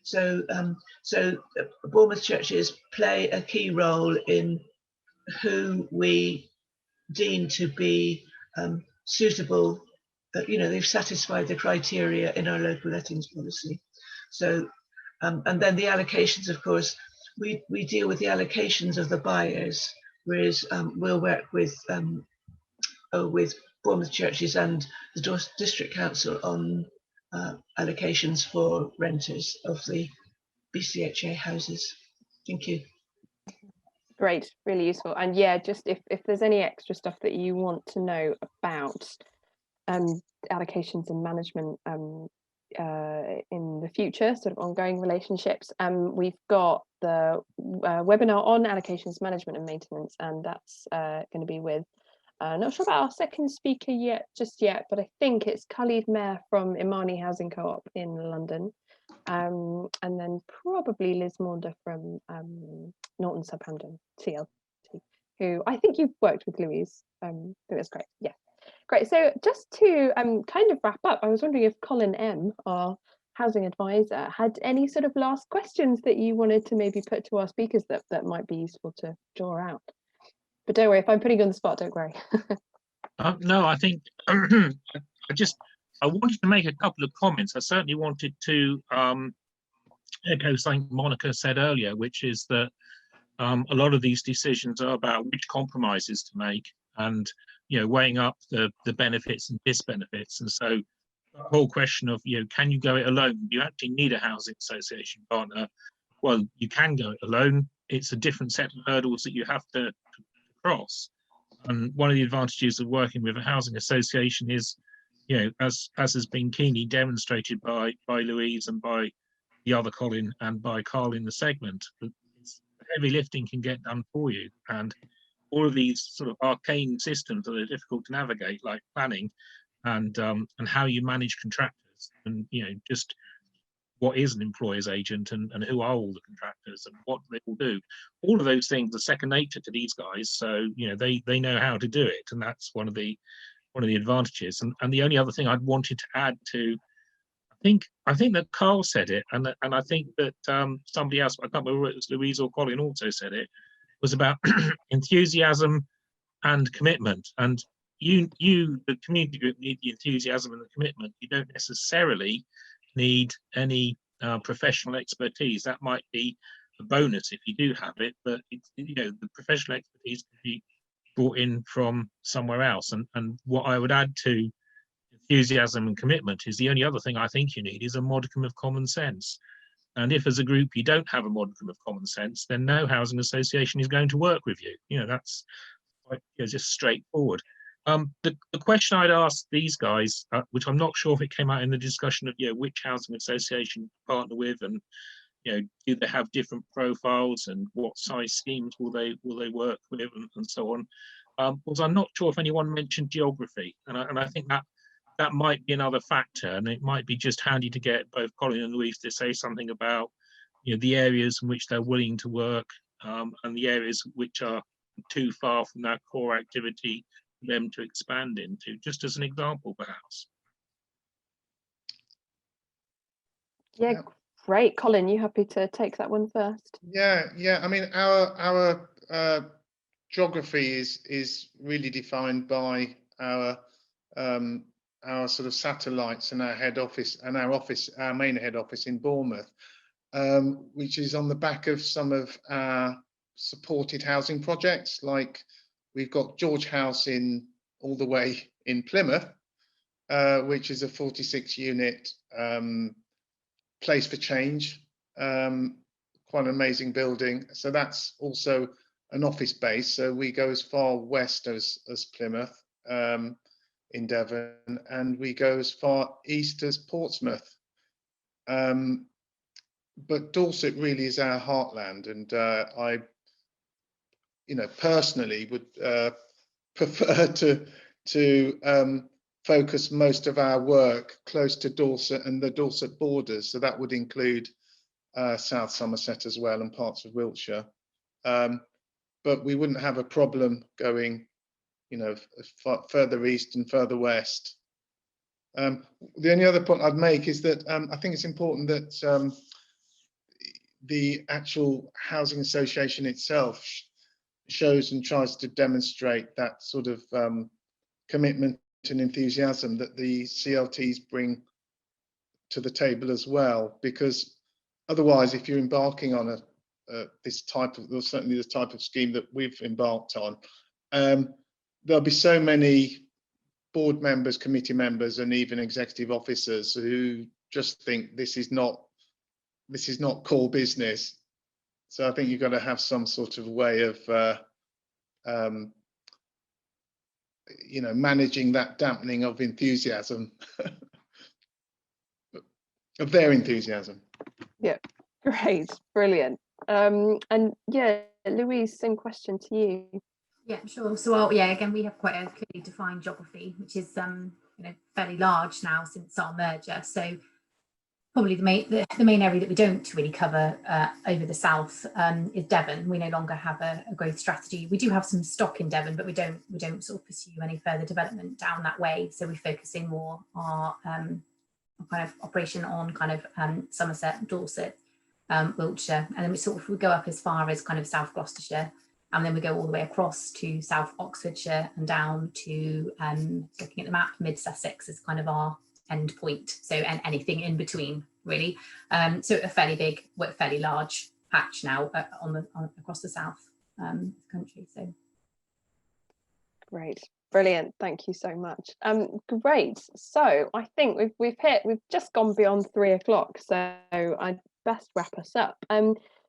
So, Bournemouth churches play a key role in who we deem to be suitable. They've satisfied the criteria in our local lettings policy. So, and then the allocations, of course, we deal with the allocations of the buyers, whereas we'll work with Bournemouth churches and the district council on allocations for renters of the WCA houses. Thank you. Great, really useful. And yeah, just if there's any extra stuff that you want to know about allocations and management in the future, sort of ongoing relationships, we've got the webinar on allocations management and maintenance, and that's going to be with not sure about our second speaker just yet, but I think it's Khalid Mayer from Imani Housing Co-op in London. And then probably Liz Maunder from Norton Southampton CLT, who I think you've worked with, Louise. I think that's great. Yeah, great. So just to kind of wrap up, I was wondering if Colin M, our housing advisor, had any sort of last questions that you wanted to maybe put to our speakers that might be useful to draw out. But don't worry, if I'm putting you on the spot, don't worry. No, I think I wanted to make a couple of comments. I certainly wanted to echo something Monica said earlier, which is that a lot of these decisions are about which compromises to make, and weighing up the benefits and disbenefits. And so the whole question of can you go it alone? You actually need a housing association partner. Well, you can go it alone. It's a different set of hurdles that you have to cross. And one of the advantages of working with a housing association is, as has been keenly demonstrated by Louise and by the other Colin and by Carl in the segment, that heavy lifting can get done for you. And all of these sort of arcane systems that are difficult to navigate, like planning and how you manage contractors, and just what is an employer's agent and who are all the contractors and what they will do. All of those things are second nature to these guys, so they know how to do it, and that's one of the advantages. And the only other thing I'd wanted to add to, I think that Carl said it, and I think that somebody else, I can't remember whether it was Louise or Colin, also said it, was about enthusiasm and commitment. And you the community group, need the enthusiasm and the commitment. You don't necessarily need any professional expertise. That might be a bonus if you do have it, but the professional expertise can be brought in from somewhere else. And what I would add to enthusiasm and commitment is the only other thing I think you need is a modicum of common sense. And if as a group you don't have a modicum of common sense, then no housing association is going to work with you. That's quite, just straightforward. The question I'd ask these guys, which I'm not sure if it came out in the discussion of which housing association to partner with, and do they have different profiles, and what size schemes will they work with, and so on, was I'm not sure if anyone mentioned geography, and I think that might be another factor, and it might be just handy to get both Colin and Louise to say something about the areas in which they're willing to work, and the areas which are too far from that core activity for them to expand into, just as an example, perhaps. Yeah, great. Colin, you happy to take that one first? Yeah. I mean, our geography is really defined by our sort of satellites and our head office and our main head office in Bournemouth. which is on the back of some of our supported housing projects. Like we've got George House in all the way in Plymouth, which is a 46 unit place for change, quite an amazing building. So that's also an office base. So we go as far west as Plymouth in Devon, and we go as far east as Portsmouth. But Dorset really is our heartland, and I, personally would prefer to focus most of our work close to Dorset and the Dorset borders. So that would include South Somerset as well and parts of Wiltshire. But we wouldn't have a problem going, further east and further west. The only other point I'd make is that I think it's important that the actual housing association itself shows and tries to demonstrate that sort of commitment and enthusiasm that the CLTs bring to the table as well, because otherwise, if you're embarking on this type of, certainly the type of scheme that we've embarked on, there'll be so many board members, committee members, and even executive officers who just think this is not core business. So I think you've got to have some sort of way of managing that dampening of enthusiasm, of their enthusiasm. Yeah, great, brilliant. And yeah, Louise, same question to you. Yeah, sure. So again, we have quite a clearly defined geography, which is fairly large now since our merger. So probably the main area that we don't really cover over the south is Devon. We no longer have a growth strategy. We do have some stock in Devon, but we don't sort of pursue any further development down that way. So we're focusing more our kind of operation on kind of Somerset, Dorset, Wiltshire, and then we go up as far as kind of South Gloucestershire, and then we go all the way across to South Oxfordshire and down to looking at the map, Mid Sussex is kind of our end point. So and anything in between, really. So a fairly big, fairly large patch now across the south country. So great, brilliant. Thank you so much. Great. So I think we've just gone beyond 3 o'clock. So I'd best wrap us up.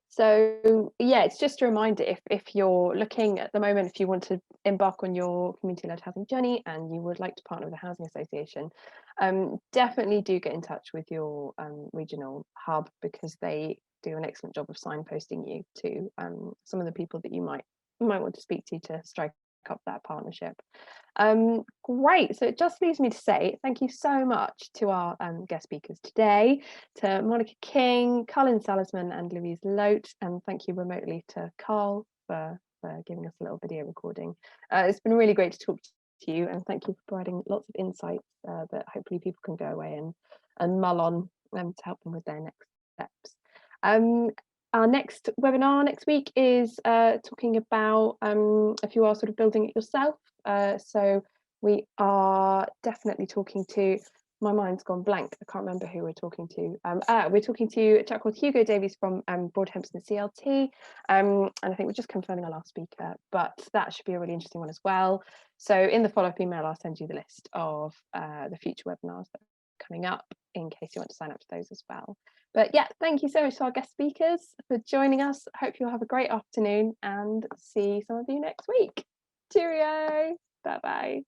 So yeah, it's just a reminder, if you're looking at the moment, if you want to embark on your community-led housing journey and you would like to partner with a housing association, definitely do get in touch with your regional hub, because they do an excellent job of signposting you to some of the people that you might want to speak to strike up that partnership. Great, so it just leaves me to say thank you so much to our guest speakers today, to Monica King, Colin Salisman and Louise Lote, and thank you remotely to Carl for giving us a little video recording. It's been really great to talk to you, and thank you for providing lots of insights that hopefully people can go away and mull on to help them with their next steps. Our next webinar next week is talking about if you are sort of building it yourself. So we are definitely talking to, my mind's gone blank, I can't remember who we're talking to. We're talking to a chap called Hugo Davies from Broadhampton CLT, and I think we're just confirming our last speaker, but that should be a really interesting one as well. So in the follow-up email, I'll send you the list of the future webinars that are coming up in case you want to sign up to those as well. But yeah, thank you so much to our guest speakers for joining us. Hope you'll have a great afternoon and see some of you next week. Cheerio. Bye bye.